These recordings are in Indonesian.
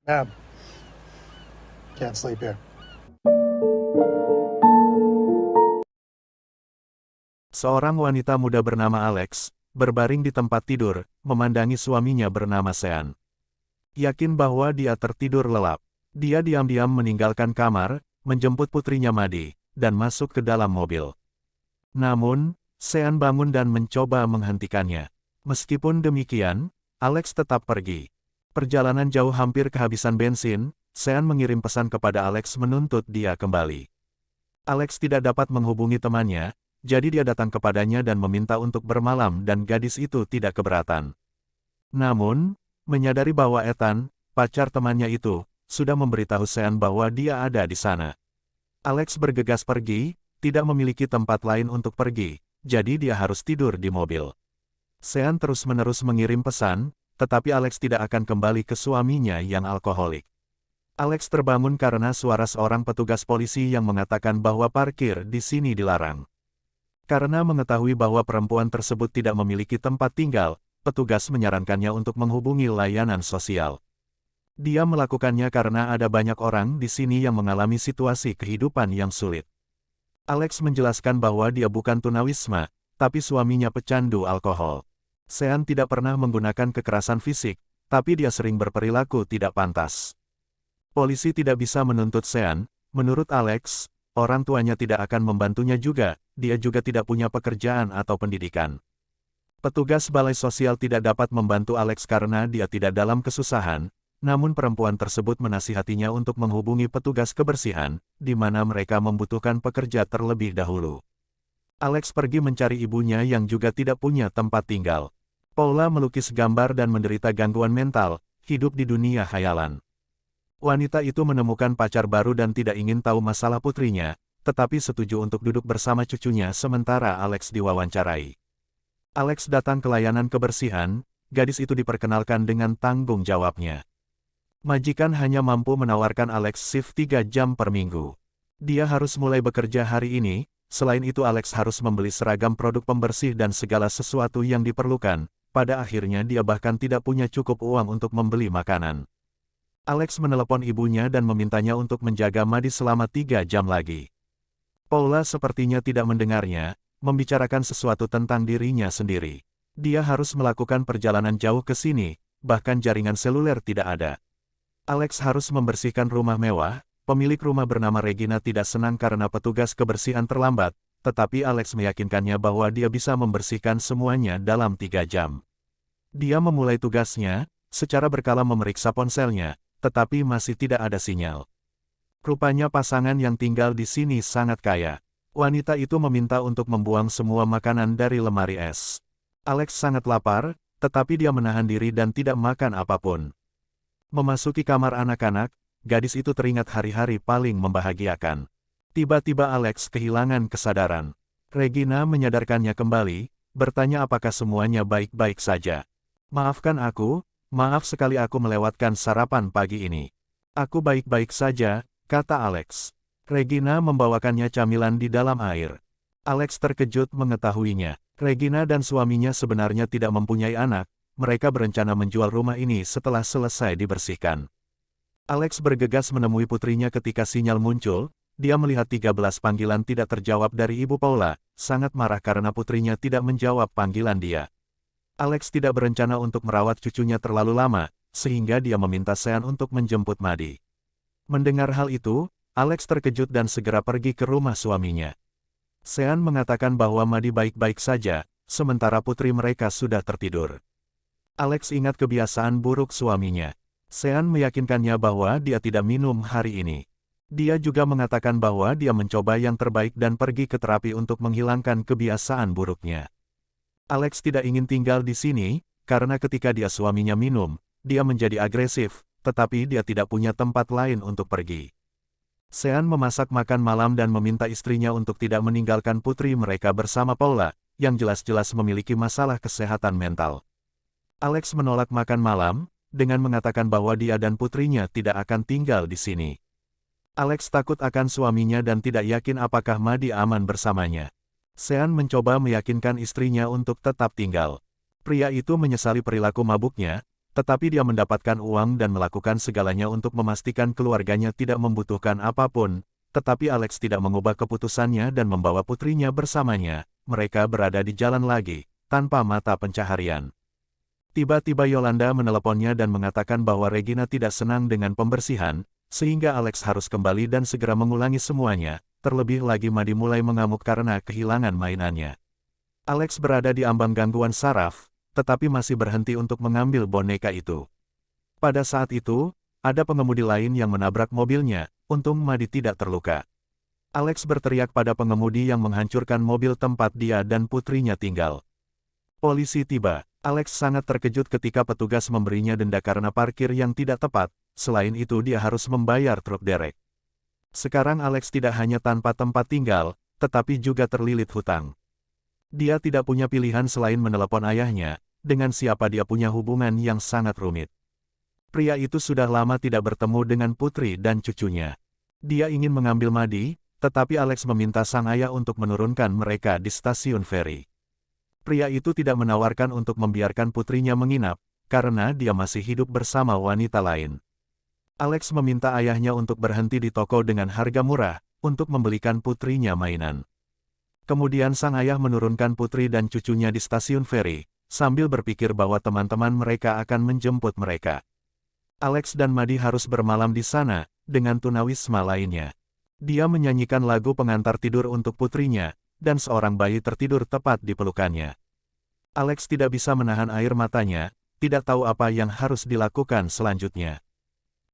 Ma'am, can't sleep here. Seorang wanita muda bernama Alex, berbaring di tempat tidur, memandangi suaminya bernama Sean. Yakin bahwa dia tertidur lelap, dia diam-diam meninggalkan kamar, menjemput putrinya Madi, dan masuk ke dalam mobil. Namun, Sean bangun dan mencoba menghentikannya. Meskipun demikian, Alex tetap pergi. Perjalanan jauh hampir kehabisan bensin, Sean mengirim pesan kepada Alex menuntut dia kembali. Alex tidak dapat menghubungi temannya, jadi dia datang kepadanya dan meminta untuk bermalam dan gadis itu tidak keberatan. Namun, menyadari bahwa Ethan, pacar temannya itu, sudah memberitahu Sean bahwa dia ada di sana. Alex bergegas pergi, tidak memiliki tempat lain untuk pergi, jadi dia harus tidur di mobil. Sean terus-menerus mengirim pesan, tetapi Alex tidak akan kembali ke suaminya yang alkoholik. Alex terbangun karena suara seorang petugas polisi yang mengatakan bahwa parkir di sini dilarang. Karena mengetahui bahwa perempuan tersebut tidak memiliki tempat tinggal, petugas menyarankannya untuk menghubungi layanan sosial. Dia melakukannya karena ada banyak orang di sini yang mengalami situasi kehidupan yang sulit. Alex menjelaskan bahwa dia bukan tunawisma, tapi suaminya pecandu alkohol. Sean tidak pernah menggunakan kekerasan fisik, tapi dia sering berperilaku tidak pantas. Polisi tidak bisa menuntut Sean, menurut Alex, orang tuanya tidak akan membantunya juga, dia juga tidak punya pekerjaan atau pendidikan. Petugas balai sosial tidak dapat membantu Alex karena dia tidak dalam kesusahan, namun perempuan tersebut menasihatinya untuk menghubungi petugas kebersihan, di mana mereka membutuhkan pekerja terlebih dahulu. Alex pergi mencari ibunya yang juga tidak punya tempat tinggal. Paula melukis gambar dan menderita gangguan mental, hidup di dunia khayalan. Wanita itu menemukan pacar baru dan tidak ingin tahu masalah putrinya, tetapi setuju untuk duduk bersama cucunya sementara Alex diwawancarai. Alex datang ke layanan kebersihan, gadis itu diperkenalkan dengan tanggung jawabnya. Majikan hanya mampu menawarkan Alex shift 3 jam per minggu. Dia harus mulai bekerja hari ini, selain itu Alex harus membeli seragam produk pembersih dan segala sesuatu yang diperlukan, pada akhirnya dia bahkan tidak punya cukup uang untuk membeli makanan. Alex menelepon ibunya dan memintanya untuk menjaga Madi selama 3 jam lagi. Paula sepertinya tidak mendengarnya, membicarakan sesuatu tentang dirinya sendiri. Dia harus melakukan perjalanan jauh ke sini, bahkan jaringan seluler tidak ada. Alex harus membersihkan rumah mewah, pemilik rumah bernama Regina tidak senang karena petugas kebersihan terlambat, tetapi Alex meyakinkannya bahwa dia bisa membersihkan semuanya dalam 3 jam. Dia memulai tugasnya, secara berkala memeriksa ponselnya, tetapi masih tidak ada sinyal. Rupanya pasangan yang tinggal di sini sangat kaya. Wanita itu meminta untuk membuang semua makanan dari lemari es. Alex sangat lapar, tetapi dia menahan diri dan tidak makan apapun. Memasuki kamar anak-anak, gadis itu teringat hari-hari paling membahagiakan. Tiba-tiba Alex kehilangan kesadaran. Regina menyadarkannya kembali, bertanya apakah semuanya baik-baik saja. Maafkan aku, maaf sekali aku melewatkan sarapan pagi ini. Aku baik-baik saja, kata Alex. Regina membawakannya camilan di dalam air. Alex terkejut mengetahuinya. Regina dan suaminya sebenarnya tidak mempunyai anak, mereka berencana menjual rumah ini setelah selesai dibersihkan. Alex bergegas menemui putrinya ketika sinyal muncul, dia melihat 13 panggilan tidak terjawab dari Ibu Paula, sangat marah karena putrinya tidak menjawab panggilan dia. Alex tidak berencana untuk merawat cucunya terlalu lama, sehingga dia meminta Sean untuk menjemput Madi. Mendengar hal itu, Alex terkejut dan segera pergi ke rumah suaminya. Sean mengatakan bahwa Madi baik-baik saja, sementara putri mereka sudah tertidur. Alex ingat kebiasaan buruk suaminya. Sean meyakinkannya bahwa dia tidak minum hari ini. Dia juga mengatakan bahwa dia mencoba yang terbaik dan pergi ke terapi untuk menghilangkan kebiasaan buruknya. Alex tidak ingin tinggal di sini, karena ketika dia suaminya minum, dia menjadi agresif, tetapi dia tidak punya tempat lain untuk pergi. Sean memasak makan malam dan meminta istrinya untuk tidak meninggalkan putri mereka bersama Paula, yang jelas-jelas memiliki masalah kesehatan mental. Alex menolak makan malam, dengan mengatakan bahwa dia dan putrinya tidak akan tinggal di sini. Alex takut akan suaminya dan tidak yakin apakah Madi aman bersamanya. Sean mencoba meyakinkan istrinya untuk tetap tinggal. Pria itu menyesali perilaku mabuknya, tetapi dia mendapatkan uang dan melakukan segalanya untuk memastikan keluarganya tidak membutuhkan apapun, tetapi Alex tidak mengubah keputusannya dan membawa putrinya bersamanya. Mereka berada di jalan lagi, tanpa mata pencaharian. Tiba-tiba Yolanda meneleponnya dan mengatakan bahwa Regina tidak senang dengan pembersihan, sehingga Alex harus kembali dan segera mengulangi semuanya. Terlebih lagi Maddie mulai mengamuk karena kehilangan mainannya. Alex berada di ambang gangguan saraf, tetapi masih berhenti untuk mengambil boneka itu. Pada saat itu, ada pengemudi lain yang menabrak mobilnya, untung Maddie tidak terluka. Alex berteriak pada pengemudi yang menghancurkan mobil tempat dia dan putrinya tinggal. Polisi tiba. Alex sangat terkejut ketika petugas memberinya denda karena parkir yang tidak tepat, selain itu dia harus membayar truk derek. Sekarang Alex tidak hanya tanpa tempat tinggal, tetapi juga terlilit hutang. Dia tidak punya pilihan selain menelepon ayahnya, dengan siapa dia punya hubungan yang sangat rumit. Pria itu sudah lama tidak bertemu dengan putri dan cucunya. Dia ingin mengambil Maddie, tetapi Alex meminta sang ayah untuk menurunkan mereka di stasiun feri. Pria itu tidak menawarkan untuk membiarkan putrinya menginap, karena dia masih hidup bersama wanita lain. Alex meminta ayahnya untuk berhenti di toko dengan harga murah, untuk membelikan putrinya mainan. Kemudian sang ayah menurunkan putri dan cucunya di stasiun feri, sambil berpikir bahwa teman-teman mereka akan menjemput mereka. Alex dan Maddie harus bermalam di sana, dengan tunawisma lainnya. Dia menyanyikan lagu pengantar tidur untuk putrinya, dan seorang bayi tertidur tepat di pelukannya. Alex tidak bisa menahan air matanya, tidak tahu apa yang harus dilakukan selanjutnya.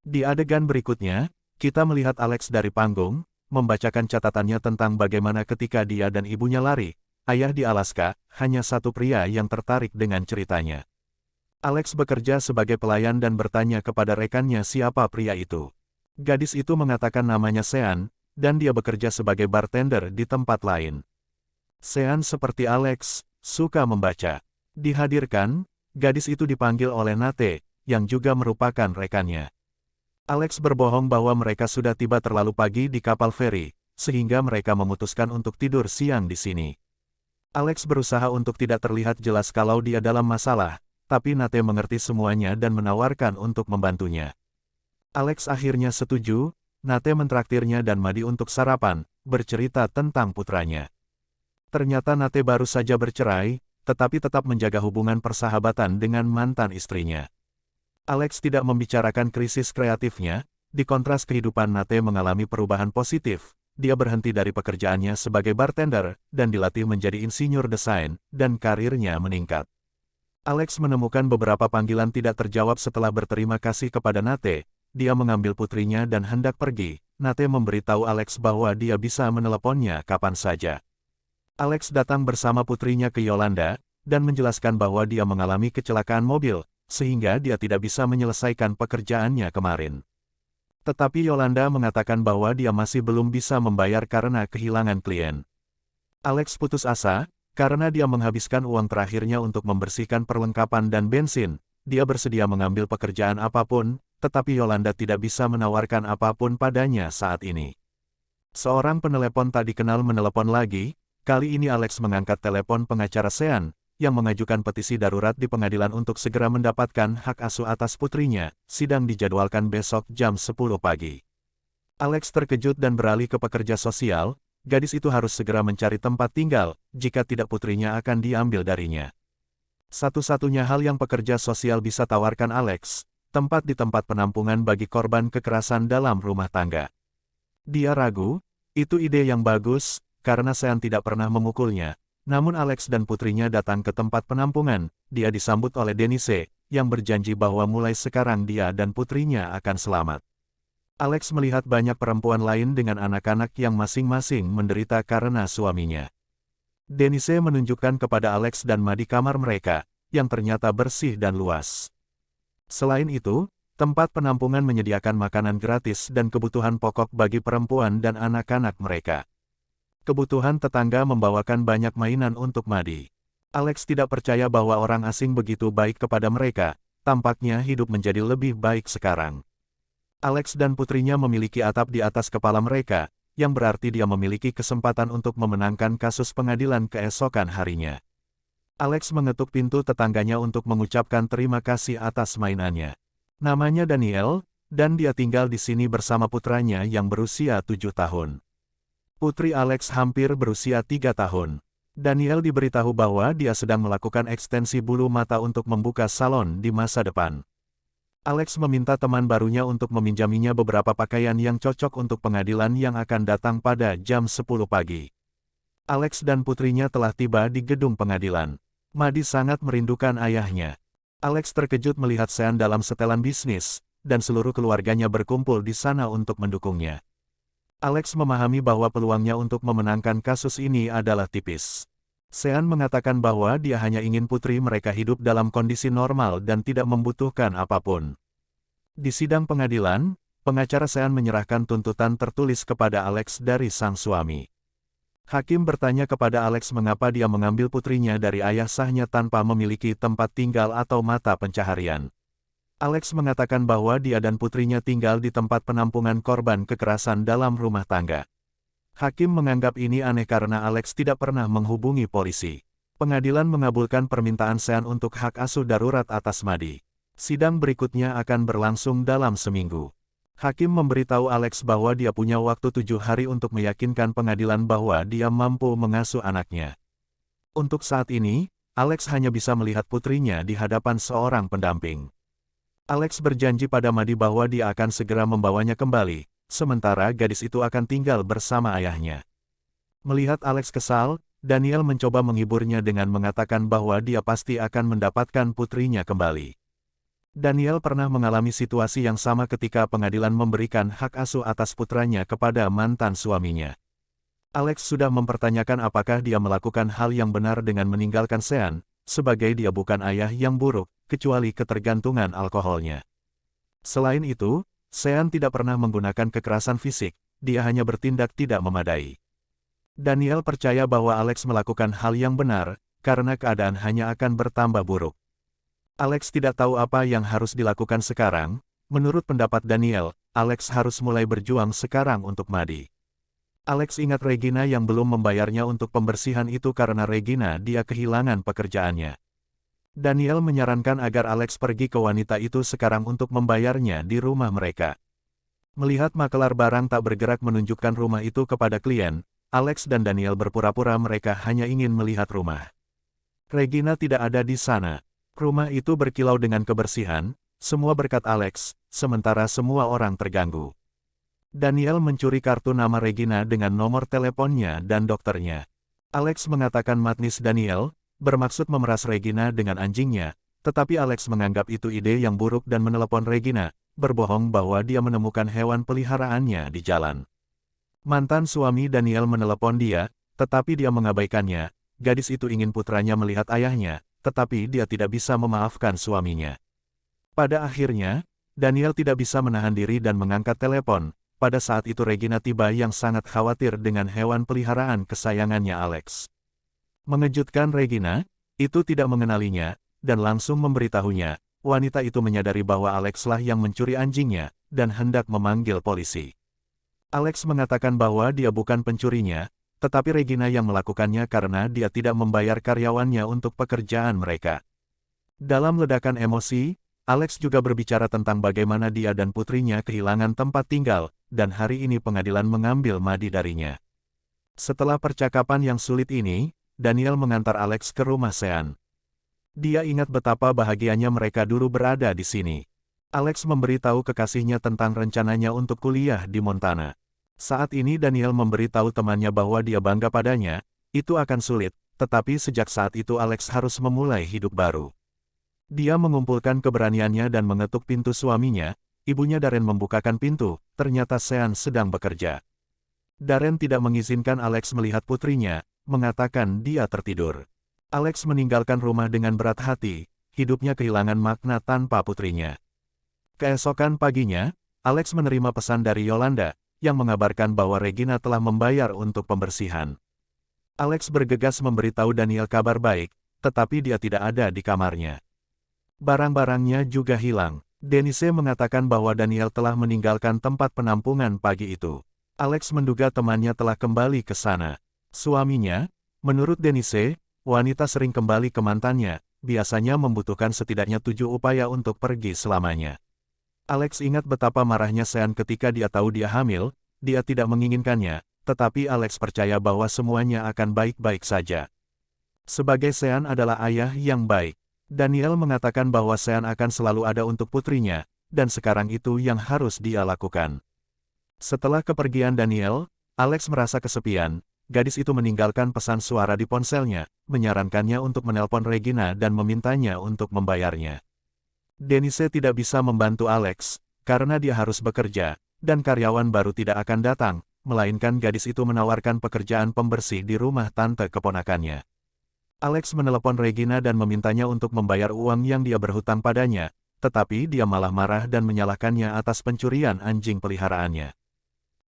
Di adegan berikutnya, kita melihat Alex dari panggung, membacakan catatannya tentang bagaimana ketika dia dan ibunya lari, ayah di Alaska, hanya satu pria yang tertarik dengan ceritanya. Alex bekerja sebagai pelayan dan bertanya kepada rekannya siapa pria itu. Gadis itu mengatakan namanya Sean, dan dia bekerja sebagai bartender di tempat lain. Sean seperti Alex, suka membaca. Dihadirkan, gadis itu dipanggil oleh Nate, yang juga merupakan rekannya. Alex berbohong bahwa mereka sudah tiba terlalu pagi di kapal feri, sehingga mereka memutuskan untuk tidur siang di sini. Alex berusaha untuk tidak terlihat jelas kalau dia dalam masalah, tapi Nate mengerti semuanya dan menawarkan untuk membantunya. Alex akhirnya setuju, Nate mentraktirnya dan Maddie untuk sarapan, bercerita tentang putranya. Ternyata Nate baru saja bercerai, tetapi tetap menjaga hubungan persahabatan dengan mantan istrinya. Alex tidak membicarakan krisis kreatifnya, di kontras kehidupan Nate mengalami perubahan positif, dia berhenti dari pekerjaannya sebagai bartender, dan dilatih menjadi insinyur desain, dan karirnya meningkat. Alex menemukan beberapa panggilan tidak terjawab setelah berterima kasih kepada Nate, dia mengambil putrinya dan hendak pergi, Nate memberitahu Alex bahwa dia bisa meneleponnya kapan saja. Alex datang bersama putrinya ke Yolanda, dan menjelaskan bahwa dia mengalami kecelakaan mobil, sehingga dia tidak bisa menyelesaikan pekerjaannya kemarin. Tetapi Yolanda mengatakan bahwa dia masih belum bisa membayar karena kehilangan klien. Alex putus asa, karena dia menghabiskan uang terakhirnya untuk membersihkan perlengkapan dan bensin, dia bersedia mengambil pekerjaan apapun, tetapi Yolanda tidak bisa menawarkan apapun padanya saat ini. Seorang penelepon tak dikenal menelepon lagi, kali ini Alex mengangkat telepon pengacara Sean, yang mengajukan petisi darurat di pengadilan untuk segera mendapatkan hak asuh atas putrinya, sidang dijadwalkan besok jam 10 pagi. Alex terkejut dan beralih ke pekerja sosial, gadis itu harus segera mencari tempat tinggal, jika tidak putrinya akan diambil darinya. Satu-satunya hal yang pekerja sosial bisa tawarkan Alex, tempat di tempat penampungan bagi korban kekerasan dalam rumah tangga. Dia ragu, itu ide yang bagus, karena Sean tidak pernah memukulnya. Namun Alex dan putrinya datang ke tempat penampungan, dia disambut oleh Denise, yang berjanji bahwa mulai sekarang dia dan putrinya akan selamat. Alex melihat banyak perempuan lain dengan anak-anak yang masing-masing menderita karena suaminya. Denise menunjukkan kepada Alex dan Maddie kamar mereka, yang ternyata bersih dan luas. Selain itu, tempat penampungan menyediakan makanan gratis dan kebutuhan pokok bagi perempuan dan anak-anak mereka. Kebutuhan tetangga membawakan banyak mainan untuk Maddie. Alex tidak percaya bahwa orang asing begitu baik kepada mereka, tampaknya hidup menjadi lebih baik sekarang. Alex dan putrinya memiliki atap di atas kepala mereka, yang berarti dia memiliki kesempatan untuk memenangkan kasus pengadilan keesokan harinya. Alex mengetuk pintu tetangganya untuk mengucapkan terima kasih atas mainannya. Namanya Daniel, dan dia tinggal di sini bersama putranya yang berusia 7 tahun. Putri Alex hampir berusia 3 tahun. Daniel diberitahu bahwa dia sedang melakukan ekstensi bulu mata untuk membuka salon di masa depan. Alex meminta teman barunya untuk meminjaminya beberapa pakaian yang cocok untuk pengadilan yang akan datang pada jam 10 pagi. Alex dan putrinya telah tiba di gedung pengadilan. Maddie sangat merindukan ayahnya. Alex terkejut melihat Sean dalam setelan bisnis, dan seluruh keluarganya berkumpul di sana untuk mendukungnya. Alex memahami bahwa peluangnya untuk memenangkan kasus ini adalah tipis. Sean mengatakan bahwa dia hanya ingin putri mereka hidup dalam kondisi normal dan tidak membutuhkan apapun. Di sidang pengadilan, pengacara Sean menyerahkan tuntutan tertulis kepada Alex dari sang suami. Hakim bertanya kepada Alex mengapa dia mengambil putrinya dari ayah sahnya tanpa memiliki tempat tinggal atau mata pencaharian. Alex mengatakan bahwa dia dan putrinya tinggal di tempat penampungan korban kekerasan dalam rumah tangga. Hakim menganggap ini aneh karena Alex tidak pernah menghubungi polisi. Pengadilan mengabulkan permintaan Sean untuk hak asuh darurat atas Maddie. Sidang berikutnya akan berlangsung dalam seminggu. Hakim memberitahu Alex bahwa dia punya waktu 7 hari untuk meyakinkan pengadilan bahwa dia mampu mengasuh anaknya. Untuk saat ini, Alex hanya bisa melihat putrinya di hadapan seorang pendamping. Alex berjanji pada Maddie bahwa dia akan segera membawanya kembali, sementara gadis itu akan tinggal bersama ayahnya. Melihat Alex kesal, Daniel mencoba menghiburnya dengan mengatakan bahwa dia pasti akan mendapatkan putrinya kembali. Daniel pernah mengalami situasi yang sama ketika pengadilan memberikan hak asuh atas putranya kepada mantan suaminya. Alex sudah mempertanyakan apakah dia melakukan hal yang benar dengan meninggalkan Sean, sebagai dia bukan ayah yang buruk, kecuali ketergantungan alkoholnya. Selain itu, Sean tidak pernah menggunakan kekerasan fisik, dia hanya bertindak tidak memadai. Daniel percaya bahwa Alex melakukan hal yang benar, karena keadaan hanya akan bertambah buruk. Alex tidak tahu apa yang harus dilakukan sekarang. Menurut pendapat Daniel, Alex harus mulai berjuang sekarang untuk Maddie. Alex ingat Regina yang belum membayarnya untuk pembersihan itu karena Regina dia kehilangan pekerjaannya. Daniel menyarankan agar Alex pergi ke wanita itu sekarang untuk membayarnya di rumah mereka. Melihat makelar barang tak bergerak menunjukkan rumah itu kepada klien, Alex dan Daniel berpura-pura mereka hanya ingin melihat rumah. Regina tidak ada di sana. Rumah itu berkilau dengan kebersihan, semua berkat Alex, sementara semua orang terganggu. Daniel mencuri kartu nama Regina dengan nomor teleponnya dan dokternya. Alex mengatakan madnis Daniel, bermaksud memeras Regina dengan anjingnya, tetapi Alex menganggap itu ide yang buruk dan menelepon Regina, berbohong bahwa dia menemukan hewan peliharaannya di jalan. Mantan suami Daniel menelepon dia, tetapi dia mengabaikannya. Gadis itu ingin putranya melihat ayahnya, tetapi dia tidak bisa memaafkan suaminya. Pada akhirnya, Daniel tidak bisa menahan diri dan mengangkat telepon. Pada saat itu Regina tiba yang sangat khawatir dengan hewan peliharaan kesayangannya Alex. Mengejutkan Regina, itu tidak mengenalinya, dan langsung memberitahunya, wanita itu menyadari bahwa Alex lah yang mencuri anjingnya, dan hendak memanggil polisi. Alex mengatakan bahwa dia bukan pencurinya, tetapi Regina yang melakukannya karena dia tidak membayar karyawannya untuk pekerjaan mereka. Dalam ledakan emosi, Alex juga berbicara tentang bagaimana dia dan putrinya kehilangan tempat tinggal, dan hari ini pengadilan mengambil Maddie darinya. Setelah percakapan yang sulit ini, Daniel mengantar Alex ke rumah Sean. Dia ingat betapa bahagianya mereka dulu berada di sini. Alex memberitahu kekasihnya tentang rencananya untuk kuliah di Montana. Saat ini Daniel memberitahu temannya bahwa dia bangga padanya, itu akan sulit, tetapi sejak saat itu Alex harus memulai hidup baru. Dia mengumpulkan keberaniannya dan mengetuk pintu suaminya. Ibunya Darren membukakan pintu, ternyata Sean sedang bekerja. Darren tidak mengizinkan Alex melihat putrinya, mengatakan dia tertidur. Alex meninggalkan rumah dengan berat hati, hidupnya kehilangan makna tanpa putrinya. Keesokan paginya, Alex menerima pesan dari Yolanda, yang mengabarkan bahwa Regina telah membayar untuk pembersihan. Alex bergegas memberitahu Daniel kabar baik, tetapi dia tidak ada di kamarnya. Barang-barangnya juga hilang. Denise mengatakan bahwa Daniel telah meninggalkan tempat penampungan pagi itu. Alex menduga temannya telah kembali ke sana. Suaminya, menurut Denise, wanita sering kembali ke mantannya, biasanya membutuhkan setidaknya 7 upaya untuk pergi selamanya. Alex ingat betapa marahnya Sean ketika dia tahu dia hamil, dia tidak menginginkannya, tetapi Alex percaya bahwa semuanya akan baik-baik saja. Sebagai Sean adalah ayah yang baik, Daniel mengatakan bahwa Sean akan selalu ada untuk putrinya, dan sekarang itu yang harus dia lakukan. Setelah kepergian Daniel, Alex merasa kesepian. Gadis itu meninggalkan pesan suara di ponselnya, menyarankannya untuk menelpon Regina dan memintanya untuk membayarnya. Denise tidak bisa membantu Alex, karena dia harus bekerja, dan karyawan baru tidak akan datang, melainkan gadis itu menawarkan pekerjaan pembersih di rumah tante keponakannya. Alex menelepon Regina dan memintanya untuk membayar uang yang dia berhutang padanya, tetapi dia malah marah dan menyalahkannya atas pencurian anjing peliharaannya.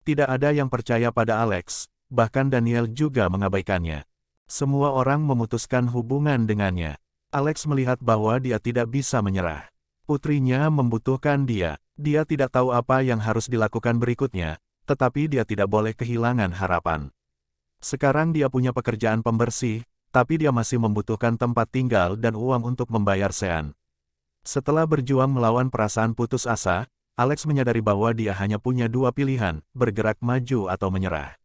Tidak ada yang percaya pada Alex, bahkan Daniel juga mengabaikannya. Semua orang memutuskan hubungan dengannya. Alex melihat bahwa dia tidak bisa menyerah. Putrinya membutuhkan dia. Dia tidak tahu apa yang harus dilakukan berikutnya, tetapi dia tidak boleh kehilangan harapan. Sekarang dia punya pekerjaan pembersih, tapi dia masih membutuhkan tempat tinggal dan uang untuk membayar Sean. Setelah berjuang melawan perasaan putus asa, Alex menyadari bahwa dia hanya punya 2 pilihan, bergerak maju atau menyerah.